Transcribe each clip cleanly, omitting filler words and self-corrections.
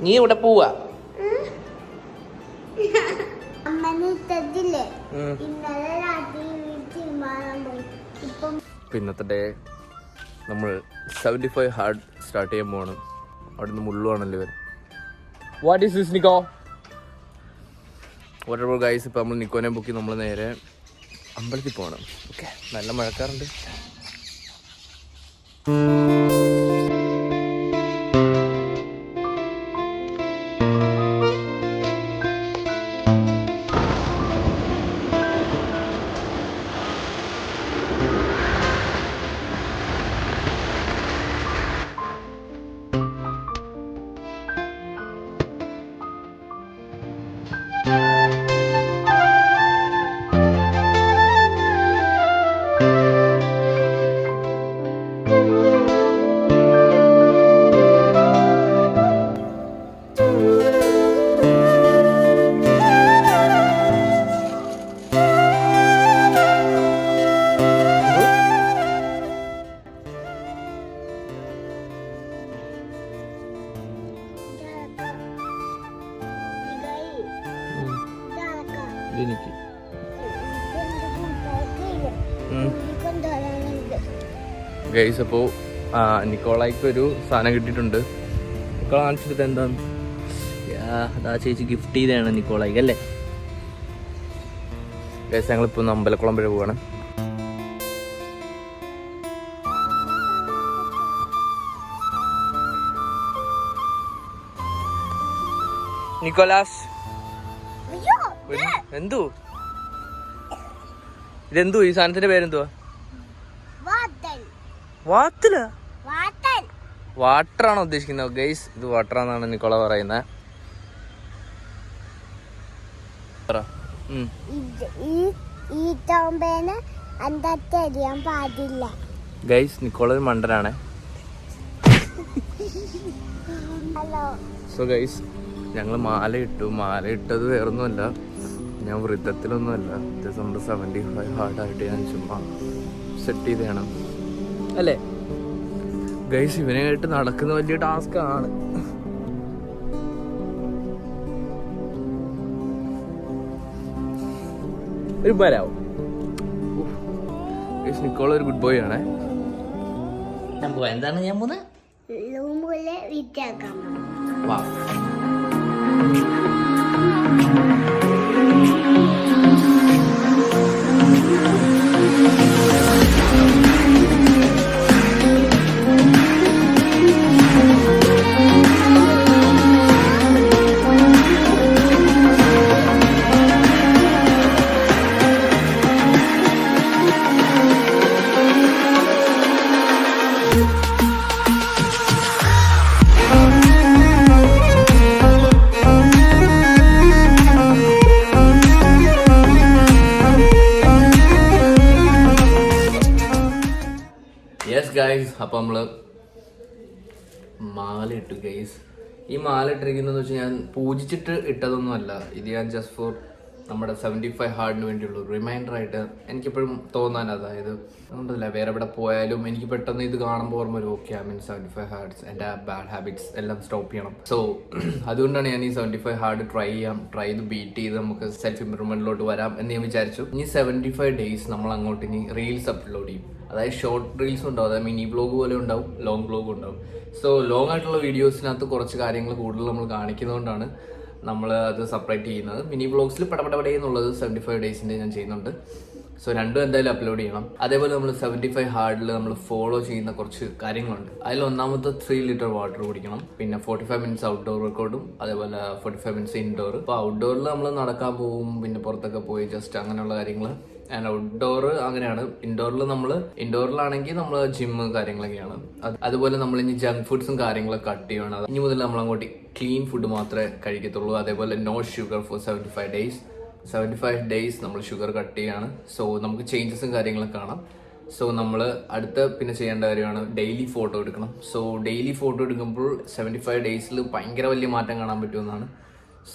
നീ ഇവിടെ പോവാ? ഇന്നത്തെ ഡേ നമ്മൾ 75 ഹാർഡ് സ്റ്റാർട്ട് ചെയ്യാൻ പോവാണ്. അവിടെ നിന്ന് മുള്ളുവാണല്ലോ ഇവർ. What is this Nico? Water guys, ഇപ്പം നമ്മൾ നിക്കോനെ ബുക്കി നമ്മൾ നേരെ അമ്പലത്തിൽ പോകണം. ഓക്കെ, നല്ല മഴക്കാറുണ്ട്. ഗൈസ്, അപ്പോൾ നിക്കോളായിക്ക് ഒരു സാധനം കിട്ടിയിട്ടുണ്ട്. നിക്കോള കാണിച്ചിട്ട് എന്താണ്? അതാ ചേച്ചി ഗിഫ്റ്റ് ചെയ്തതാണ് നിക്കോളായിക്ക് അല്ലേ? ഗൈസ്, ഞങ്ങളിപ്പോൾ ഒന്ന് അമ്പലക്കുളം വരെ പോവാണ്. നിക്കോലാസ്, എന്തോ ഇതെന്തോ? ഈ സാധനത്തിന്റെ പേരെന്തുവാ? വാട്ടർ ആണോ ഉദ്ദേശിക്കുന്നത്? ഗൈസ്, ഇത് വാട്ടർ ആണെന്നാണ് നിക്കോള പറയുന്നത്. ഗൈസ്, നിക്കോള ഒരു മണ്ടനാണ്. സോ ഗൈസ്, ഞങ്ങള് മാല ഇട്ടത് വേറൊന്നുമല്ല, ഞാൻ വൃത്തത്തിലൊന്നുമല്ല. നമ്മുടെ 75 ഹാർഡായിട്ട് ഞാൻ ചുമ്മാ സെറ്റ് ചെയ്തതാണ് അല്ലേ ഗൈസ്. ഇവനായിട്ട് നടക്കുന്ന വലിയ ടാസ്ക് ആണ്. ഒരു ബരാവും. നിക്കോള ഒരു ഗുഡ് ബോയ് ആണേ. എന്താണ് ഞാൻ പോകുന്നത്? ഗൈസ്, അപ്പോൾ നമ്മൾ മാല ഇട്ടു ഗൈസ്. ഈ മാല ഇട്ടിരിക്കുന്നതെന്ന് വെച്ചാൽ ഞാൻ പൂജിച്ചിട്ട് ഇട്ടതൊന്നും അല്ല. ഇത് ഞാൻ ജസ്റ്റ് ഫോർ നമ്മുടെ 75 ഹാർഡിന് വേണ്ടിയുള്ളൂ റിമൈൻഡർ ആയിട്ട് എനിക്കെപ്പോഴും തോന്നാൻ. അതായത് അതുകൊണ്ടല്ല, വേറെ എവിടെ പോയാലും എനിക്ക് പെട്ടെന്ന് ഇത് കാണുമ്പോൾ ഓർമ്മ വരും, ഓക്കെ, 75 ഹാർഡ്സ്, എൻ്റെ ബാഡ് ഹാബിറ്റ്സ് എല്ലാം സ്റ്റോപ്പ് ചെയ്യണം. സോ അതുകൊണ്ടാണ് ഞാൻ ഈ 75 ഹാർഡ് ട്രൈ ചെയ്ത് ബീറ്റ് ചെയ്ത് നമുക്ക് സെൽഫ് ഇംപ്രൂവ്മെന്റിലോട്ട് വരാം എന്ന് ഞാൻ വിചാരിച്ചു. ഇനി 75 ഡേയ്സ് നമ്മൾ അങ്ങോട്ട് ഇനി റീൽസ് അപ്ലോഡ് ചെയ്യും. അതായത് ഷോർട്ട് റീൽസ് ഉണ്ടാവും, അതായത് മിനി വ്ലോഗ് പോലെ ഉണ്ടാവും, ലോങ് വ്ലോഗ് ഉണ്ടാവും. സോ ലോങ് ആയിട്ടുള്ള വീഡിയോസിനകത്ത് കുറച്ച് കാര്യങ്ങൾ കൂടുതൽ നമ്മൾ കാണിക്കുന്നതുകൊണ്ടാണ് നമ്മൾ അത് സെപ്പറേറ്റ് ചെയ്യുന്നത്. മിനി വ്ലോഗ്സിൽ പടപടപടേ എന്നുള്ളത് 75 ഡേയ്സിൻ്റെ ഞാൻ ചെയ്യുന്നുണ്ട്. സോ രണ്ടും എന്തായാലും അപ്ലോഡ് ചെയ്യണം. അതേപോലെ നമ്മൾ 75 ഹാർഡിൽ നമ്മൾ ഫോളോ ചെയ്യുന്ന കുറച്ച് കാര്യങ്ങളുണ്ട്. അതിൽ ഒന്നാമത്തെ 3 ലിറ്റർ വാട്ടർ കുടിക്കണം. പിന്നെ 45 മിനിറ്റ്സ് ഔട്ട്ഡോർ വർക്കൗട്ടും, അതേപോലെ 45 മിനിറ്റ്സ് ഇൻഡോർ. അപ്പോൾ ഔട്ട്ഡോറിൽ നമ്മൾ നടക്കാൻ പോകും, പിന്നെ പുറത്തൊക്കെ പോയി ജസ്റ്റ് അങ്ങനെയുള്ള കാര്യങ്ങൾ. ആൻഡ് ഔട്ട്ഡോർ അങ്ങനെയാണ്. ഇൻഡോറിലാണെങ്കിൽ നമ്മൾ ജിമ്മ് കാര്യങ്ങളൊക്കെയാണ്. അതുപോലെ നമ്മൾ ഇനി ജങ്ക് ഫുഡ്സും കാര്യങ്ങളൊക്കെ കട്ട് ചെയ്യണം. ഇനി മുതൽ നമ്മൾ അങ്ങോട്ട് ക്ലീൻ ഫുഡ് മാത്രമേ കഴിക്കത്തുള്ളൂ. അതേപോലെ no sugar for 75 days. 75 days നമ്മൾ ഷുഗർ കട്ട് ചെയ്യാണ്. സോ നമുക്ക് ചേഞ്ചസും കാര്യങ്ങളൊക്കെ കാണാം. സോ നമ്മൾ അടുത്ത പിന്നെ ചെയ്യേണ്ട കാര്യമാണ് ഡെയിലി ഫോട്ടോ എടുക്കണം. സോ ഡെയിലി ഫോട്ടോ എടുക്കുമ്പോൾ 75 ഡേയ്സിൽ ഭയങ്കര വലിയ മാറ്റം കാണാൻ പറ്റുമെന്നാണ്.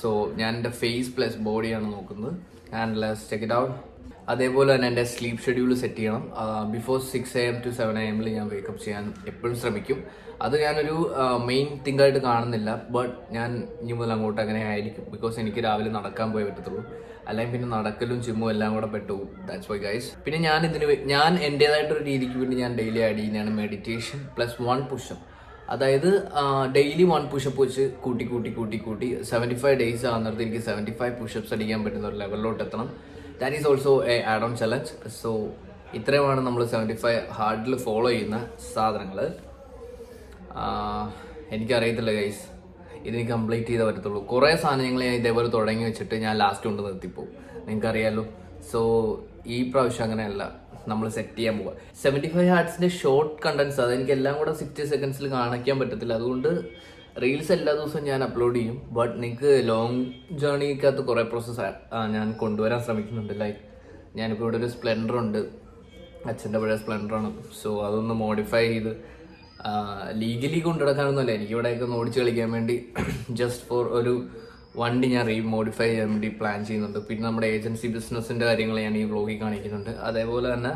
സോ ഞാൻ എൻ്റെ ഫേസ് പ്ലസ് ബോഡിയാണ് നോക്കുന്നത്. And let's check it out. അതേപോലെ തന്നെ എൻ്റെ സ്ലീപ്പ് ഷെഡ്യൂൾ സെറ്റ് ചെയ്യണം. ബിഫോർ 6 AM to 7 AM ഞാൻ വേക്കപ്പ് ചെയ്യാൻ എപ്പോഴും ശ്രമിക്കും. അത് ഞാനൊരു മെയിൻ തിങ്കായിട്ട് കാണുന്നില്ല, ബട്ട് ഞാൻ ഇനി മുതൽ അങ്ങോട്ട് അങ്ങനെ ആയിരിക്കും. ബിക്കോസ് എനിക്ക് രാവിലെ നടക്കാൻ പോയേ പറ്റത്തുള്ളൂ, അല്ലെങ്കിൽ പിന്നെ നടക്കലും ജിമ്മും എല്ലാം കൂടെ പെട്ടുപോകും. That's why guys. പിന്നെ ഞാൻ എൻ്റേതായിട്ടൊരു രീതിക്ക് വേണ്ടി ഞാൻ ഡെയിലി ആഡ് ചെയ്യുന്നതാണ് മെഡിറ്റേഷൻ പ്ലസ് 1 പുഷപ്പ്. അതായത് ഡെയിലി 1 പുഷപ്പ് വെച്ച് കൂട്ടി 75 ഡേയ്സ് ആകുന്നിടത്ത് എനിക്ക് 75 പുഷപ്സ് അടിക്കാൻ പറ്റുന്ന ഒരു ലെവലിലോട്ട് എത്തണം. That is also A add on challenge. So ഇത്രയുമാണ് നമ്മൾ 75 ഹാർഡിൽ ഫോളോ ചെയ്യുന്ന സാധനങ്ങൾ. എനിക്കറിയത്തില്ല ഗൈസ്, ഇതിന് കംപ്ലീറ്റ് ചെയ്തേ പറ്റത്തുള്ളൂ. കുറേ സാധനങ്ങൾ ഞാൻ ഇതേപോലെ തുടങ്ങി വെച്ചിട്ട് ഞാൻ ലാസ്റ്റ് കൊണ്ട് നിർത്തിപ്പോവും, നിങ്ങൾക്കറിയാലോ. സോ ഈ പ്രാവശ്യം അങ്ങനെയല്ല, നമ്മൾ സെറ്റ് ചെയ്യാൻ പോവുക. 75 ഹാർട്സിൻ്റെ ഷോർട്ട് കണ്ടൻസ്, അതെനിക്ക് എല്ലാം കൂടെ 60 സെക്കൻഡ്സിൽ കാണിക്കാൻ പറ്റത്തില്ല. അതുകൊണ്ട് റീൽസ് എല്ലാ ദിവസവും ഞാൻ അപ്ലോഡ് ചെയ്യും. ബട്ട് നിങ്ങൾക്ക് ലോങ് ജേർണിക്കകത്ത് കുറേ പ്രോസസ്സ് ഞാൻ കൊണ്ടുവരാൻ ശ്രമിക്കുന്നുണ്ട്. ലൈക്ക് ഞാനിപ്പോൾ ഇവിടെ ഒരു സ്പ്ലെൻഡർ ഉണ്ട്, അച്ഛൻ്റെ പഴയ സ്പ്ലെൻഡറാണ്. സോ അതൊന്ന് മോഡിഫൈ ചെയ്ത് ലീഗലി കൊണ്ടുനടക്കാനൊന്നുമല്ല, എനിക്കിവിടെയൊക്കെ ഒന്ന് ഓടിച്ച് കളിക്കാൻ വേണ്ടി ജസ്റ്റ് ഫോർ ഒരു വണ്ടി ഞാൻ മോഡിഫൈ ചെയ്യാൻ വേണ്ടി പ്ലാൻ ചെയ്യുന്നുണ്ട്. പിന്നെ നമ്മുടെ ഏജൻസി ബിസിനസ്സിൻ്റെ കാര്യങ്ങൾ ഞാൻ ഈ വ്ലോഗിൽ കാണിക്കുന്നുണ്ട്. അതേപോലെ തന്നെ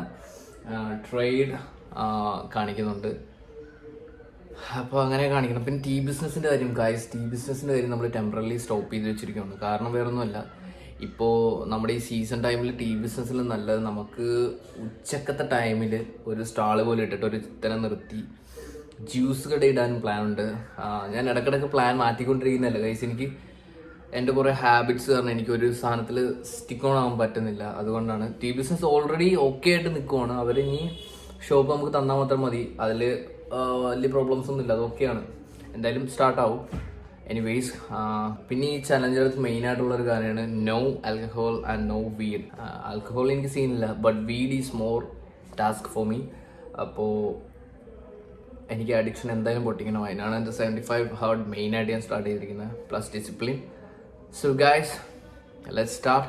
ട്രേഡ് കാണിക്കുന്നുണ്ട്. അപ്പോൾ അങ്ങനെ കാണിക്കണം. പിന്നെ ടീ ബിസിനസ്സിൻ്റെ കാര്യം നമ്മൾ ടെമ്പറലി സ്റ്റോപ്പ് ചെയ്ത് വെച്ചിരിക്കുകയാണ്. കാരണം വേറൊന്നുമല്ല, ഇപ്പോൾ നമ്മുടെ ഈ സീസൺ ടൈമിൽ ടീ ബിസിനസ്സിൽ നല്ലത് നമുക്ക് ഉച്ചക്കത്തെ ടൈമിൽ ഒരു സ്റ്റാള് പോലെ ഇട്ടിട്ട് ഒരു ഇത്തരം നിർത്തി ജ്യൂസ് കട ഇടാനും പ്ലാൻ ഉണ്ട്. ഞാൻ ഇടയ്ക്കിടയ്ക്ക് പ്ലാൻ മാറ്റിക്കൊണ്ടിരിക്കുന്നതല്ല ഗൈസ്. എനിക്ക് എൻ്റെ കുറേ ഹാബിറ്റ്സ് കാരണം എനിക്ക് ഒരു സാധനത്തിൽ സ്റ്റിക്ക് ഓൺ ആകാൻ പറ്റുന്നില്ല. അതുകൊണ്ടാണ് ടീ ബിസിനസ് ഓൾറെഡി ഓക്കെ ആയിട്ട് നിൽക്കുവാണ്. അവരിനി ഷോപ്പ് നമുക്ക് തന്നാൽ മാത്രം മതി, അതിൽ വലിയ പ്രോബ്ലംസ് ഒന്നും ഇല്ല, അത് ഓക്കെയാണ്. എന്തായാലും സ്റ്റാർട്ടാവും. എനിവേയ്സ്, പിന്നെ ഈ ചലഞ്ചിനകത്ത് മെയിനായിട്ടുള്ളൊരു കാര്യമാണ് no alcohol and no weed. Alcohol എനിക്ക് സീനില്ല, but weed is more task for me. അപ്പോൾ എനിക്ക് അഡിക്ഷൻ എന്തായാലും പൊട്ടിക്കണം. അതിനാണ് എൻ്റെ 75 ഹാർഡ് മെയിനായിട്ട് ഞാൻ സ്റ്റാർട്ട് ചെയ്തിരിക്കുന്നത്, plus discipline. So guys, let's start.